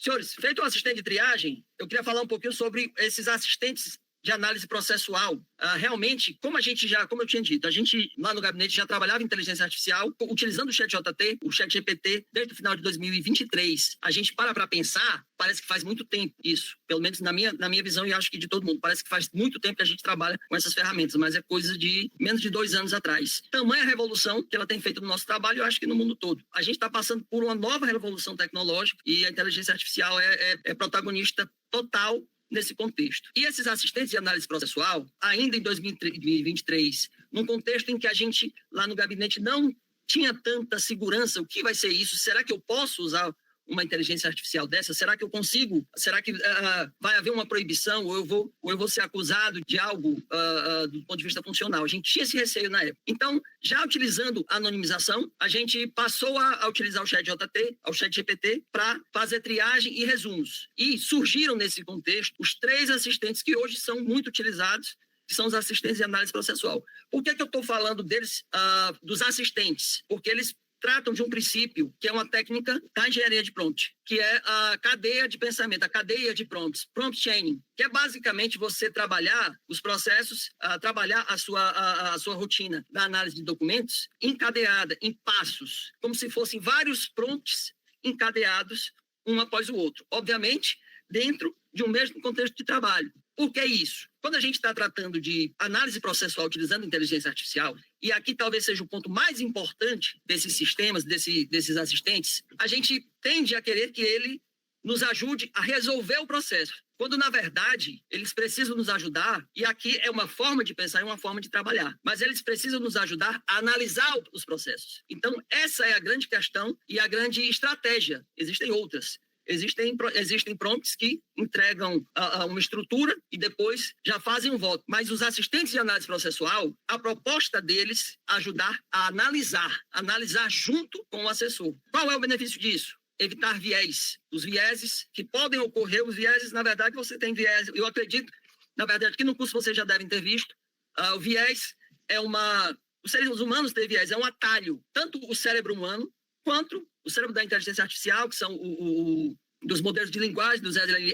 Senhores, feito o assistente de triagem, eu queria falar um pouquinho sobre esses assistentes de análise processual. Realmente, como eu tinha dito, a gente lá no gabinete já trabalhava em inteligência artificial, utilizando o ChatJT, o ChatGPT, desde o final de 2023. A gente para pensar, parece que faz muito tempo isso, pelo menos na minha visão e acho que de todo mundo, parece que faz muito tempo que a gente trabalha com essas ferramentas, mas é coisa de menos de 2 anos atrás. Tamanha revolução que ela tem feito no nosso trabalho, eu acho que no mundo todo. A gente está passando por uma nova revolução tecnológica e a inteligência artificial é protagonista total nesse contexto. E esses assistentes de análise processual, ainda em 2023, num contexto em que a gente, lá no gabinete, não tinha tanta segurança, o que vai ser isso? Será que eu posso usar uma inteligência artificial dessa? Será que eu consigo? Será que vai haver uma proibição ou eu vou ser acusado de algo do ponto de vista funcional? A gente tinha esse receio na época. Então, já utilizando a anonimização, a gente passou a utilizar o ChatJT, o ChatGPT, para fazer triagem e resumos. E surgiram nesse contexto os 3 assistentes que hoje são muito utilizados, que são os assistentes de análise processual. Por que eu estou falando deles, dos assistentes? Porque eles tratam de um princípio, que é uma técnica da engenharia de prompt, que é a cadeia de pensamento, a cadeia de prompts, prompt chaining, que é basicamente você trabalhar os processos, trabalhar a sua rotina da análise de documentos encadeada, em passos, como se fossem vários prompts encadeados, um após o outro. Obviamente, dentro de um mesmo contexto de trabalho. Por que isso? Quando a gente está tratando de análise processual utilizando inteligência artificial, e aqui talvez seja o ponto mais importante desses sistemas, desses assistentes, a gente tende a querer que ele nos ajude a resolver o processo, quando, na verdade, eles precisam nos ajudar, e aqui é uma forma de pensar e uma forma de trabalhar, mas eles precisam nos ajudar a analisar os processos. Então, essa é a grande questão e a grande estratégia. Existem outras. Existem prompts que entregam uma estrutura e depois já fazem um voto. Mas os assistentes de análise processual, a proposta deles é ajudar a analisar junto com o assessor. Qual é o benefício disso? Evitar viés. Os vieses que podem ocorrer, os vieses, na verdade, você tem viés. Eu acredito, na verdade, que no curso vocês já devem ter visto, o viés é os seres humanos têm viés, é um atalho. Tanto o cérebro humano quanto o cérebro da inteligência artificial, que são dos modelos de linguagem,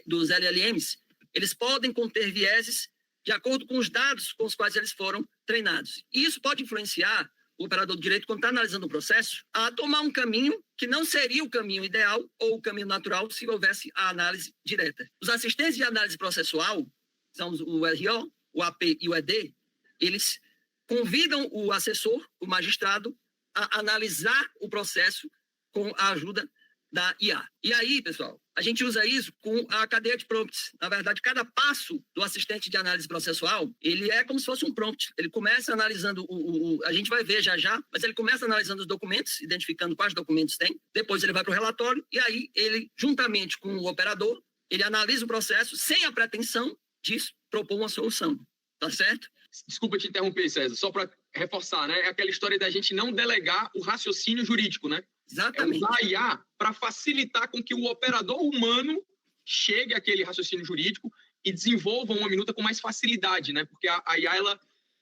dos LLMs, eles podem conter vieses de acordo com os dados com os quais eles foram treinados. E isso pode influenciar o operador do direito, quando está analisando o processo, a tomar um caminho que não seria o caminho ideal ou o caminho natural se houvesse a análise direta. Os assistentes de análise processual, são o RO, o AP e o ED, eles convidam o assessor, o magistrado, a analisar o processo com a ajuda da IA. E aí, pessoal, a gente usa isso com a cadeia de prompts. Na verdade, cada passo do assistente de análise processual, ele é como se fosse um prompt. Ele começa analisando a gente vai ver já, mas ele começa analisando os documentos, identificando quais documentos tem. Depois ele vai para o relatório e aí ele, juntamente com o operador, ele analisa o processo sem a pretensão de propor uma solução. Tá certo? Desculpa te interromper, César, só para reforçar, né? É aquela história da gente não delegar o raciocínio jurídico, né? Exatamente. É usar a IA para facilitar com que o operador humano chegue àquele raciocínio jurídico e desenvolva uma minuta com mais facilidade, né? Porque a IA,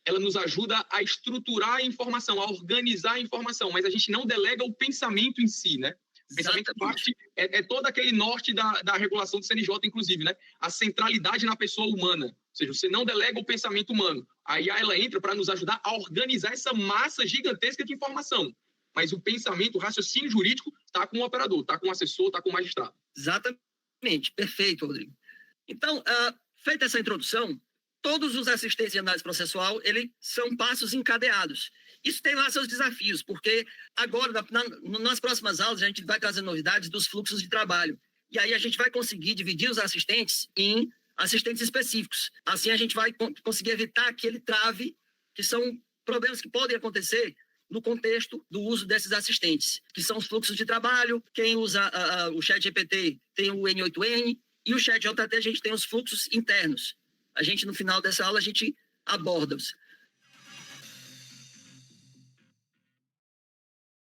ela nos ajuda a estruturar a informação, a organizar a informação, mas a gente não delega o pensamento em si, né? O pensamento é todo aquele norte da regulação do CNJ, inclusive, né? A centralidade na pessoa humana. Ou seja, você não delega o pensamento humano. A IA, ela entra para nos ajudar a organizar essa massa gigantesca de informação. Mas o pensamento, o raciocínio jurídico está com o operador, está com o assessor, está com o magistrado. Exatamente. Perfeito, Rodrigo. Então, feita essa introdução, todos os assistentes de análise processual, eles são passos encadeados. Isso tem lá seus desafios, porque agora, nas próximas aulas, a gente vai trazer novidades dos fluxos de trabalho. E aí a gente vai conseguir dividir os assistentes em assistentes específicos. Assim a gente vai conseguir evitar aquele trave, que são problemas que podem acontecer no contexto do uso desses assistentes, que são os fluxos de trabalho. Quem usa o ChatGPT tem o N8N, e o ChatJT a gente tem os fluxos internos. A gente, no final dessa aula, a gente aborda-os.